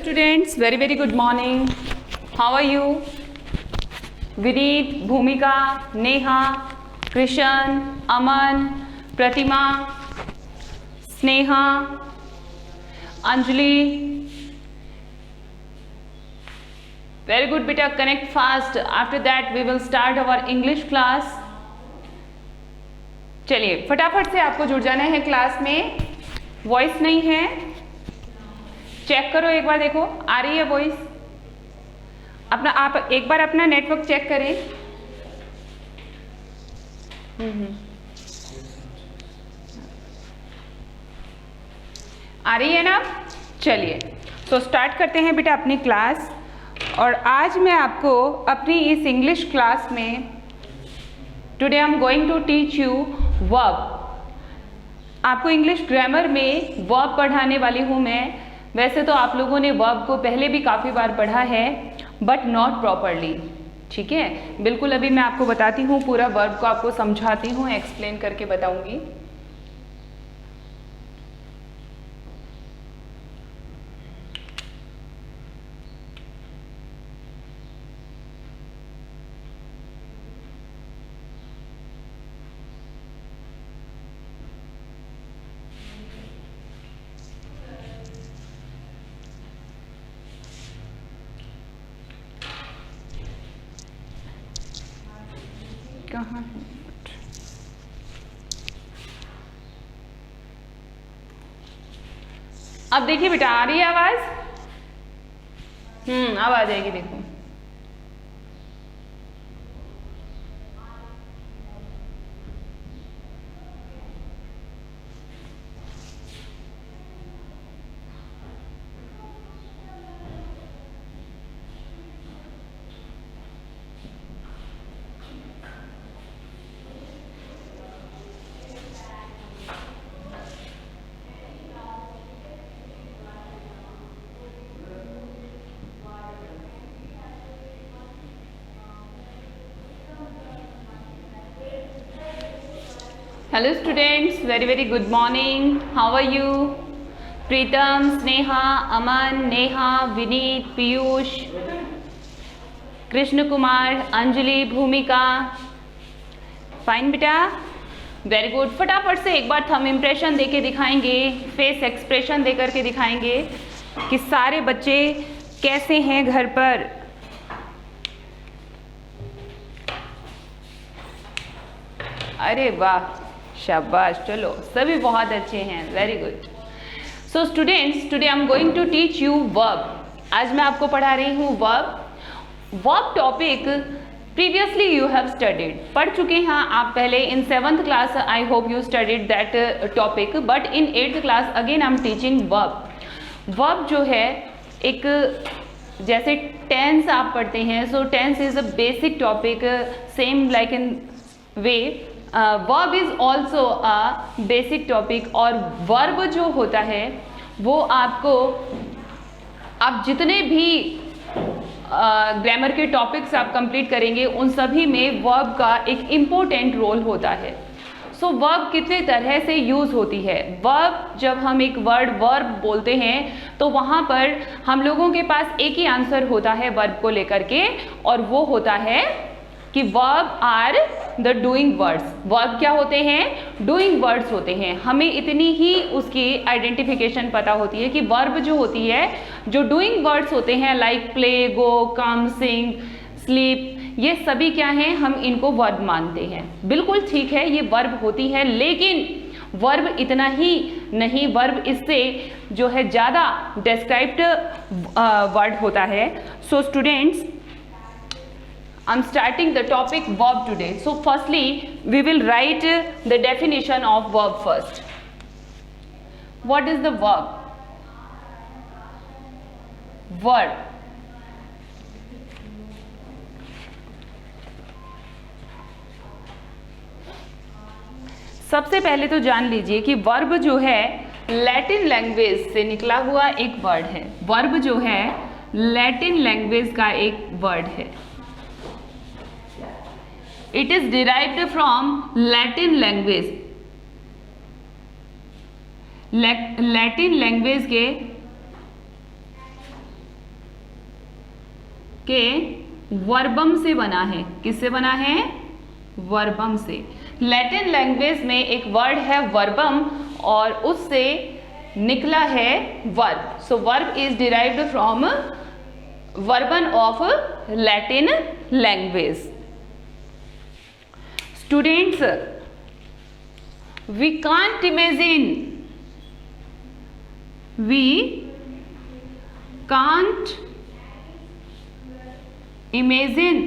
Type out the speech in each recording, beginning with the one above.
students, very good morning. How are you? Vineet, Bhumika, Neha, Krishan, Aman, Pratima, Sneha, Anjali. Very good beta, connect fast. After that we will start our English class. चलिए फटाफट से आपको जुड़ जाना है class में. Voice नहीं है, चेक करो एक बार, देखो आ रही है वॉइस. अपना आप एक बार अपना नेटवर्क चेक करें. आ रही है ना. चलिए तो स्टार्ट करते हैं बेटा अपनी क्लास. और आज मैं आपको अपनी इस इंग्लिश क्लास में today I am going to teach you verb. आपको इंग्लिश ग्रामर में वर्ब पढ़ाने वाली हूँ मैं. वैसे तो आप लोगों ने वर्ब को पहले भी काफ़ी बार पढ़ा है, बट नॉट प्रॉपरली. ठीक है, बिल्कुल. अभी मैं आपको बताती हूँ, पूरा वर्ब को आपको समझाती हूँ, एक्सप्लेन करके बताऊँगी. कहाँ है? अब देखिए बेटा, आ रही है आवाज. अब आ जाएगी, देखो. Hello students, very good morning. How are you? Pritam, Sneha, Aman, Neha, Vineet, Piyush, Krishna Kumar, Anjali, Bhumika. Fine बेटा, वेरी गुड. फटाफट से एक बार थंब इम्प्रेशन देके दिखाएंगे, फेस एक्सप्रेशन दे करके दिखाएंगे कि सारे बच्चे कैसे हैं घर पर. अरे वाह, शाबाश. चलो सभी बहुत अच्छे हैं, very good. So students, today I am going to teach you verb. आज मैं आपको पढ़ा रही हूँ verb. Verb topic previously you have studied, पढ़ चुके हैं आप पहले in 7th class. I hope you studied that topic, but in 8th class again I am teaching verb. Verb जो है एक, जैसे टेंस आप पढ़ते हैं, so tense is a basic topic, same like in way verb is also a basic topic. और verb जो होता है वो आपको, आप जितने भी ग्रामर के टॉपिक्स आप कंप्लीट करेंगे उन सभी में वर्ब का एक इम्पोर्टेंट रोल होता है. सो वर्ब कितने तरह से यूज़ होती है. वर्ब, जब हम एक वर्ब बोलते हैं तो वहाँ पर हम लोगों के पास एक ही आंसर होता है वर्ब को लेकर के, और वो होता है कि verb are the doing words. Verb क्या होते हैं? डूइंग वर्ड्स होते हैं. हमें इतनी ही उसकी आइडेंटिफिकेशन पता होती है कि वर्ब जो होती है, जो डूइंग वर्ड्स होते हैं, लाइक प्ले, गो, कम, सिंग, स्लीप, ये सभी क्या हैं? हम इनको वर्ब मानते हैं. बिल्कुल ठीक है, ये वर्ब होती है, लेकिन वर्ब इतना ही नहीं, वर्ब इससे जो है ज़्यादा डिस्क्राइब्ड वर्ड होता है. So students, I'm starting the topic verb today. So firstly we will write the definition of verb first. What is the verb? Verb. सबसे पहले तो जान लीजिए कि वर्ब जो है लैटिन लैंग्वेज से निकला हुआ एक वर्ड है. वर्ब जो है लैटिन लैंग्वेज का एक वर्ड है. It is derived from Latin language. Latin language के के वर्बम से बना है। किससे बना है? वर्बम से। लैटिन लैंग्वेज में एक वर्ड है वर्बम और उससे निकला है verb. So verb is derived from verbum of Latin language. Students, we can't imagine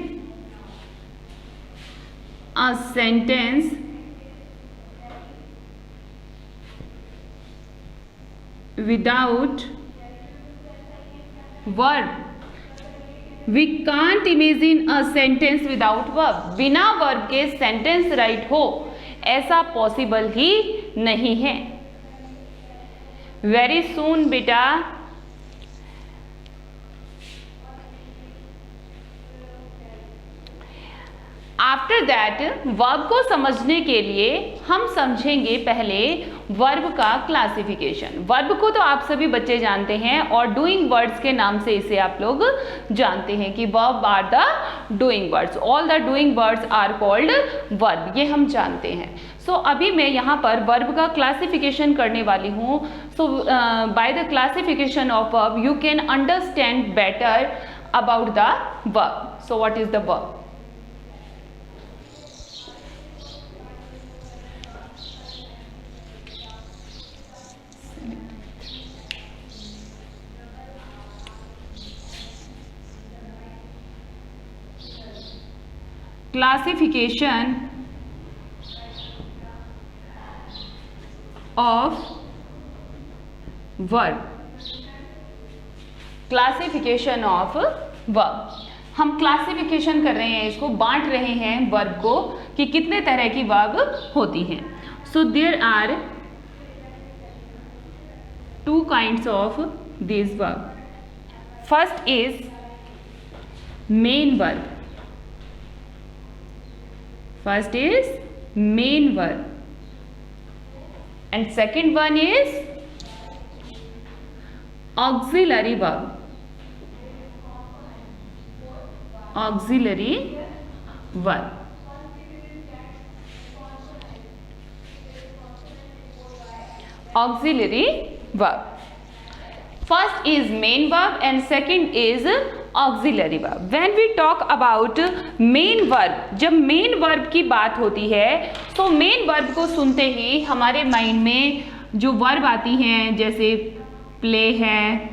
a sentence without verb. We can't imagine a sentence without verb. बिना वर्ब के सेंटेंस राइट हो ऐसा पॉसिबल ही नहीं है। वेरी सून बेटा। After that verb को समझने के लिए हम समझेंगे पहले वर्ब का क्लासिफिकेशन। वर्ब को तो आप सभी बच्चे जानते हैं और डूइंग वर्ड्स के नाम से इसे आप लोग जानते हैं कि verb are the doing words. All the doing words are called verb, ये हम जानते हैं। सो अभी मैं यहाँ पर वर्ब का क्लासिफिकेशन करने वाली हूँ। So by the classification of verb you can understand better about the verb. So what is the verb? Classification of verb. Classification of verb. हम क्लासिफिकेशन कर रहे हैं, इसको बांट रहे हैं वर्ब को कि कितने तरह की वर्ब होती हैं। So there are two kinds of this verb. First is main verb. First is main verb and second one is auxiliary verb. Auxiliary verb. Auxiliary verb. First is main verb and second is auxiliary verb. When we talk about main verb, जब main verb की बात होती है तो main verb को सुनते ही हमारे mind में जो वर्ब आती हैं जैसे प्ले है,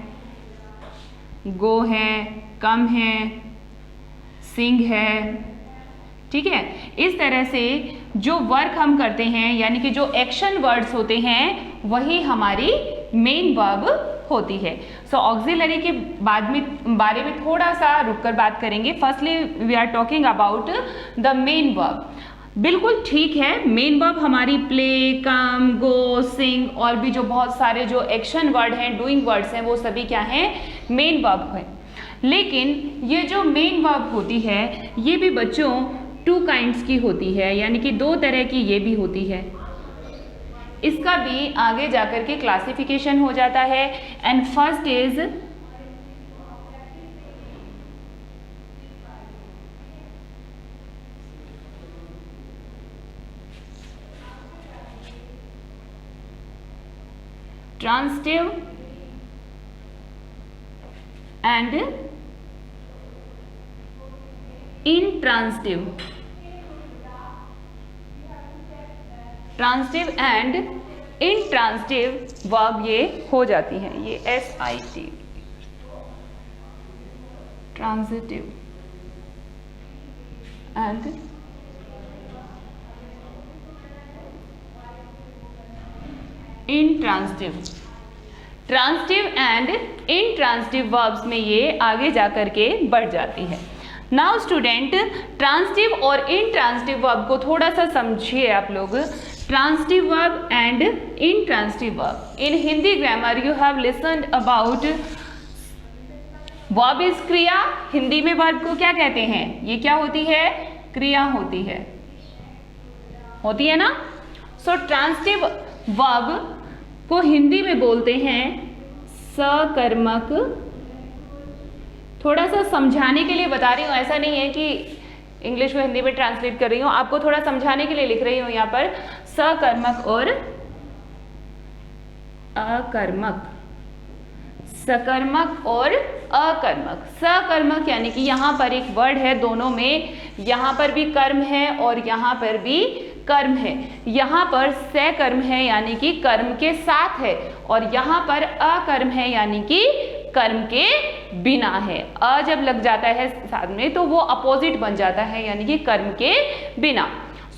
गो है, कम है, सिंग है, ठीक है। इस तरह से जो वर्क हम करते हैं यानी कि जो एक्शन वर्ड्स होते हैं वही हमारी मेन वर्ब होती है। सो ऑक्सिलरी के बारे में थोड़ा सा रुककर बात करेंगे। Firstly we are talking about the main verb. बिल्कुल ठीक है, मेन वर्ब हमारी प्ले, कम, गो, सिंग और भी जो बहुत सारे जो एक्शन वर्ड हैं, डूइंग वर्ड्स हैं, वो सभी क्या हैं? मेन वर्ब है। लेकिन ये जो मेन वर्ब होती है ये भी बच्चों टू काइंड्स की होती है, यानी कि दो तरह की ये भी होती है। इसका भी आगे जाकर के क्लासिफिकेशन हो जाता है। And first is transitive and intransitive. Transitive and intransitive verb ये हो जाती हैं, ये SIT, transitive and intransitive. Transitive and intransitive verbs में ये आगे जाकर के बढ़ जाती है। नाउ स्टूडेंट, ट्रांसिटिव और इंट्रांसिटिव वर्ब को थोड़ा सा समझिए आप लोग। Transitive verb and intransitive verb. In Hindi grammar you have listened about verb is क्रिया। हिंदी में वर्ब को क्या कहते हैं? ये क्या होती है? क्रिया होती है ना। सो ट्रांसिटिव वर्ब को हिंदी में बोलते हैं सकर्मक। थोड़ा सा समझाने के लिए बता रही हूँ, ऐसा नहीं है कि इंग्लिश को हिंदी में ट्रांसलेट कर रही हूँ, आपको थोड़ा समझाने के लिए लिख रही हूँ यहाँ पर सकर्मक और अकर्मक, सकर्मक और अकर्मक। सकर्मक यानी कि यहाँ पर एक वर्ड है, दोनों में यहाँ पर भी कर्म है और यहाँ पर भी कर्म है। यहाँ पर सकर्म है यानी कि कर्म के साथ है, और यहाँ पर अकर्म है यानी कि कर्म के बिना है। अ जब लग जाता है साथ में तो वो अपोजिट बन जाता है, यानी कि कर्म के बिना।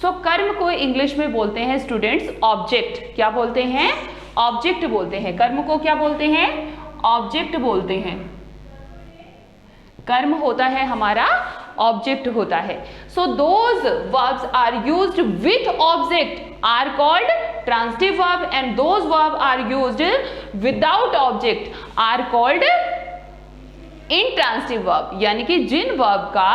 सो कर्म को इंग्लिश में बोलते हैं स्टूडेंट्स ऑब्जेक्ट। क्या बोलते हैं? ऑब्जेक्ट बोलते हैं। कर्म को क्या बोलते हैं? ऑब्जेक्ट बोलते हैं। कर्म होता है हमारा, ऑब्जेक्ट होता है। So those verbs are used with object are called transitive verb, and those verb are used without object are called intransitive verb. यानी कि जिन वर्ब का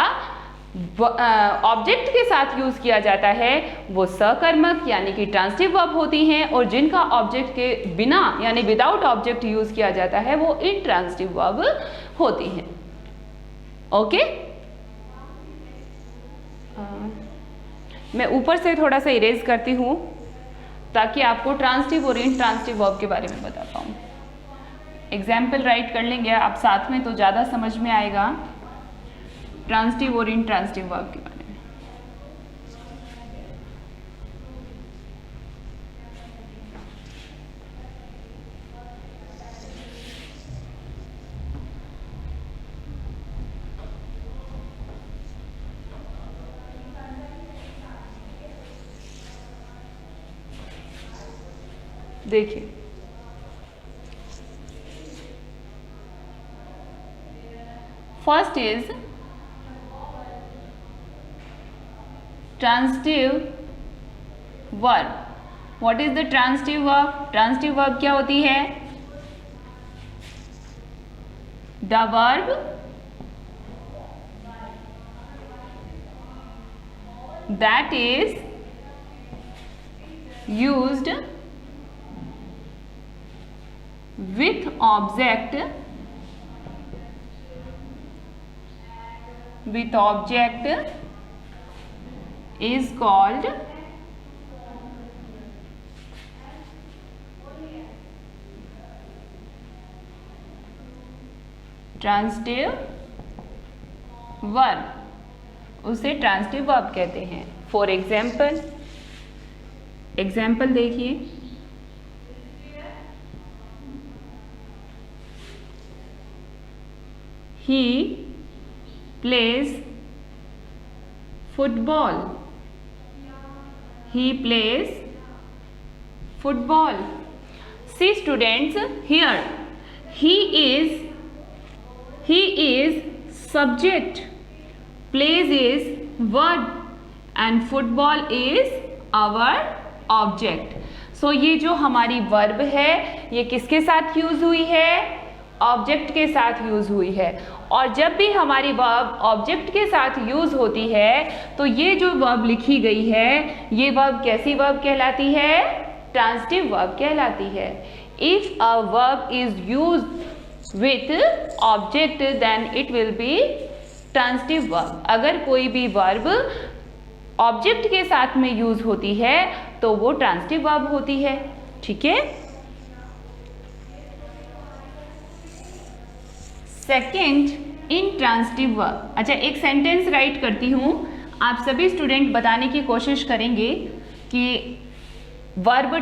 ऑब्जेक्ट के साथ यूज किया जाता है वो सकर्मक यानी कि ट्रांजिटिव वर्ब होती हैं, और जिनका ऑब्जेक्ट के बिना यानी विदाउट ऑब्जेक्ट यूज किया जाता है वो इंट्रांजिटिव वर्ब होती हैं। ओके, मैं ऊपर से थोड़ा सा इरेज करती हूँ ताकि आपको ट्रांजिटिव और इंट्रांजिटिव वर्ब के बारे में बता पाऊँ। एग्जाम्पल राइट कर लेंगे आप साथ में तो ज़्यादा समझ में आएगा ट्रांजिटिव और इंट्रांजिटिव वर्ब के बारे में। देखिए, first is transitive verb. What is the transitive verb? Transitive verb क्या होती है? The verb that is used with object is called transitive verb. उसे ट्रांजिटिव वर्ब कहते हैं। फॉर एग्जाम्पल, एग्जाम्पल देखिए, he plays football. He plays football. See students, here he is subject, plays is verb and football is our object. So ये जो हमारी verb है ये किसके साथ यूज हुई है? ऑब्जेक्ट के साथ यूज हुई है। और जब भी हमारी वर्ब ऑब्जेक्ट के साथ यूज होती है तो ये जो वर्ब लिखी गई है ये वर्ब कैसी वर्ब कहलाती है? ट्रांजिटिव वर्ब कहलाती है। If a verb is used with object then it will be transitive verb. अगर कोई भी वर्ब ऑब्जेक्ट के साथ में यूज होती है तो वो ट्रांजिटिव वर्ब होती है। ठीक है। Second, intransitive verb. अच्छा, एक सेंटेंस राइट करती हूँ, आप सभी स्टूडेंट बताने की कोशिश करेंगे कि वर्ब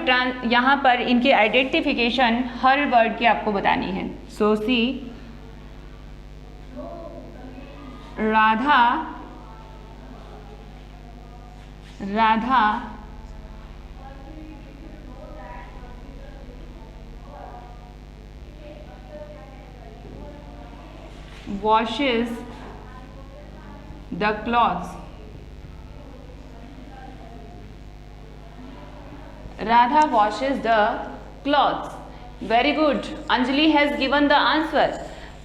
यहाँ पर इनके आइडेंटिफिकेशन हर वर्ड की आपको बतानी है। सो सी, Radha washes the clothes. Radha washes the clothes. Very good. Anjali has given the answer.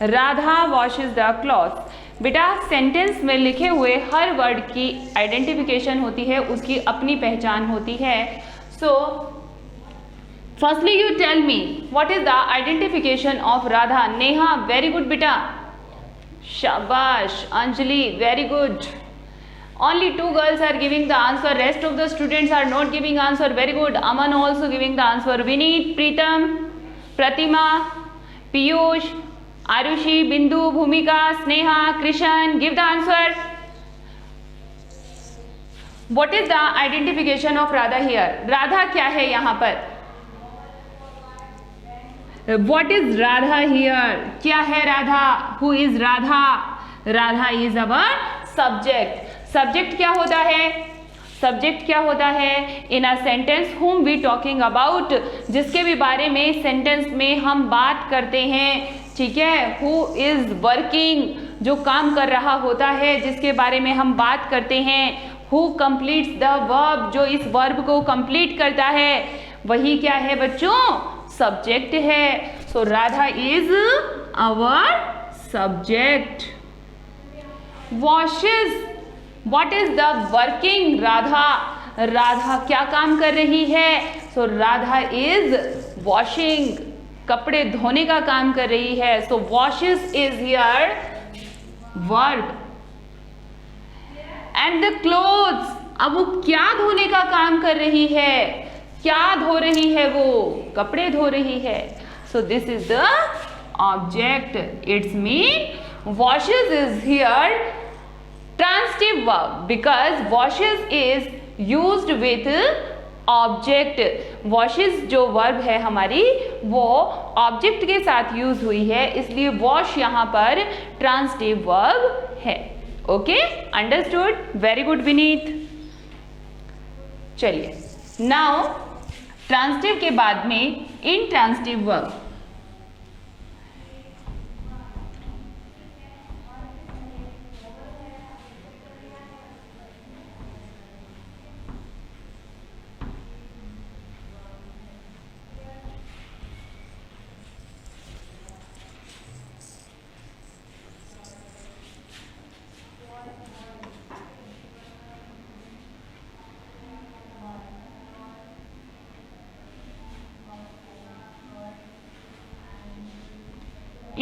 Radha washes the clothes. बेटा, सेंटेंस में लिखे हुए हर वर्ड की आइडेंटिफिकेशन होती है, उसकी अपनी पहचान होती है। So firstly you tell me what is the identification of Radha. Neha, very good बेटा। Shabash. Anjali, very good. Only 2 girls are giving the answer. Rest of the students are not giving answer. Very good. Aman also giving the answer. Vineet, Pritam, Pratima, Piyush, Arushi, Bindu, Bhumika, Sneha, Krishan. Give the answer. What is the identification of Radha here? Radha क्या है यहाँ पर? What is Radha here? क्या है Radha? Who is Radha? Radha is our subject. Subject क्या होता है? Subject क्या होता है? In a sentence whom we talking about, जिसके भी बारे में sentence में हम बात करते हैं, ठीक है? Who is working, जो काम कर रहा होता है, जिसके बारे में हम बात करते हैं. Who completes the verb, जो इस verb को complete करता है, वही क्या है बच्चों? सब्जेक्ट है. So Radha is our subject. Washes, what is the working Radha? Radha क्या काम कर रही है? सो राधा इज वॉशिंग, कपड़े धोने का काम कर रही है. So washes is here verb. And the clothes, अब वो क्या धोने का काम कर रही है? क्या धो रही है? वो कपड़े धो रही है. So this is the object. It's mean washes is here transitive verb because washes is used with object. Washes जो वर्ब है हमारी, वो ऑब्जेक्ट के साथ यूज हुई है, इसलिए वॉश यहाँ पर ट्रांसिटिव वर्ब है. Okay, understood? Very good Vineet. चलिए, नाउ ट्रांसिटिव के बाद में intransitive verb.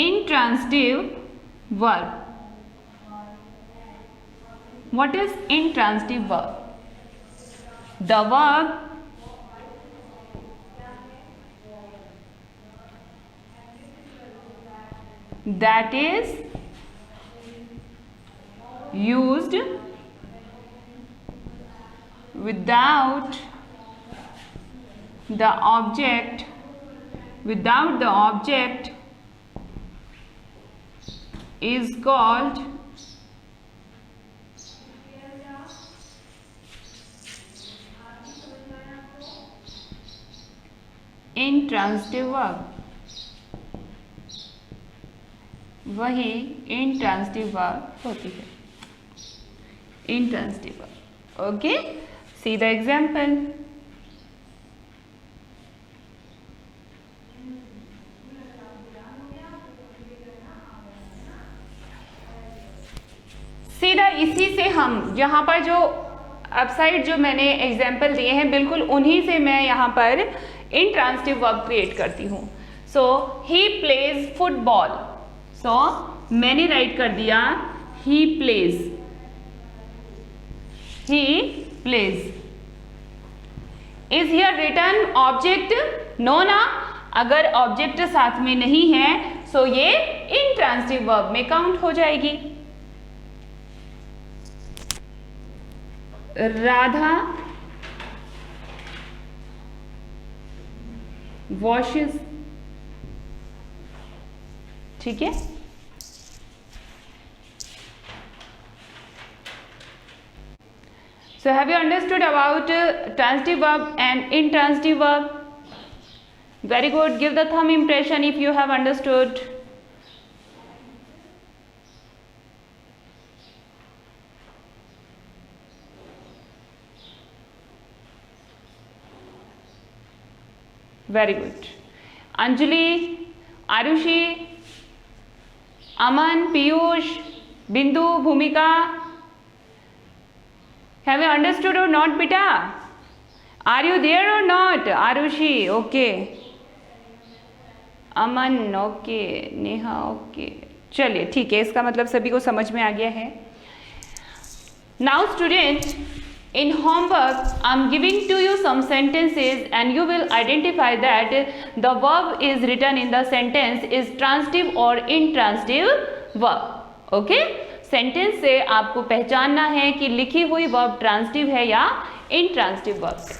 Intransitive verb. What is intransitive verb? The verb that is used without the object, is called intransitive verb. वही intransitive verb होती है. Intransitive verb. Okay, see the example. सीधा इसी से हम यहाँ पर जो अपसाइड जो मैंने एग्जाम्पल दिए हैं, बिल्कुल उन्हीं से मैं यहाँ पर इंट्रांसिटिव वर्ब क्रिएट करती हूँ. सो ही प्लेज फुटबॉल. सो मैंने राइट कर दिया he plays. Is here written object? No ना. अगर ऑब्जेक्ट साथ में नहीं है सो ये इंट्रांसिटिव वर्ब में काउंट हो जाएगी. राधा वॉशेस. ठीक है, so have you understood about transitive verb and intransitive verb? Very good. Give the thumb impression if you have understood. Very good. Anjali, Arushi, Aman, Piyush, Bindu, Bhumika, have you understood or not, beta? Are you there or not? Arushi, okay. Aman, okay. Neha, okay. चलिए ठीक है, इसका मतलब सभी को समझ में आ गया है। Now student, in homework I'm giving to you some sentences and you will identify that the verb is written in the sentence is transitive or intransitive verb. Okay, sentence से आपको पहचानना है कि लिखी हुई वर्ब ट्रांसिटिव है या intransitive verb है।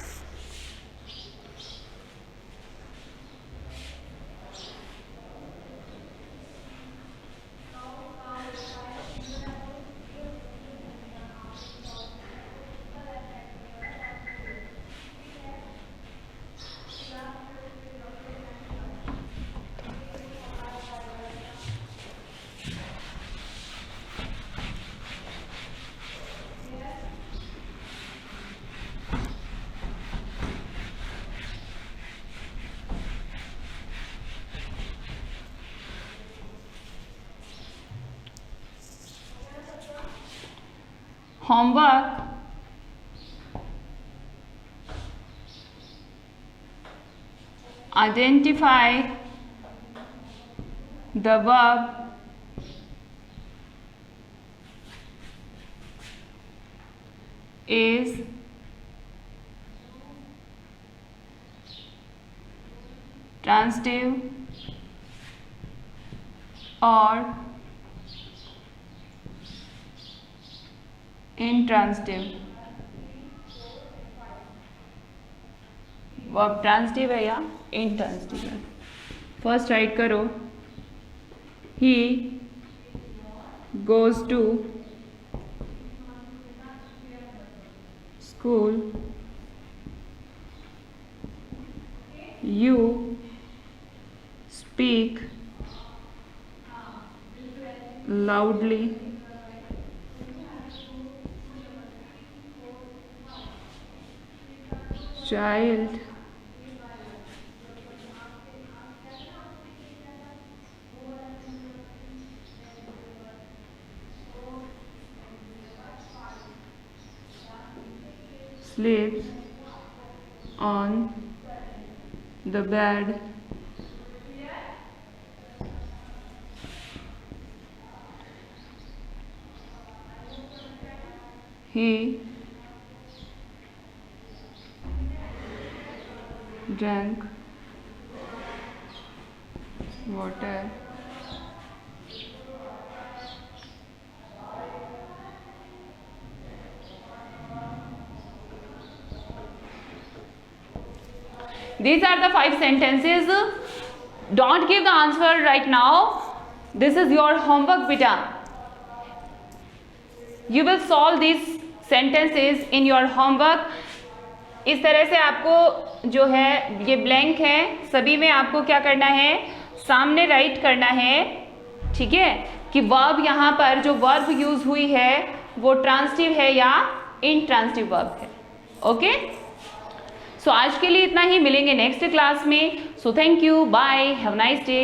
Homework identify the verb is transitive or intransitive। Verb transitive है या इंट्रांसिटिव है। फर्स्ट राइट करो, he goes to school, you speak loudly, child sleeps on the bed, he drank water, these are the 5 sentences. Don't give the answer right now. This is your homework beta. You will solve these sentences in your homework. इस तरह से आपको जो है ये blank है, सभी में आपको क्या करना है, सामने राइट करना है, ठीक है, कि वर्ब यहाँ पर जो वर्ब यूज हुई है वो ट्रांसिटिव है या इंट्रांसिटिव वर्ब है। ओके, सो आज के लिए इतना ही, मिलेंगे नेक्स्ट क्लास में। So thank you, bye, have nice day.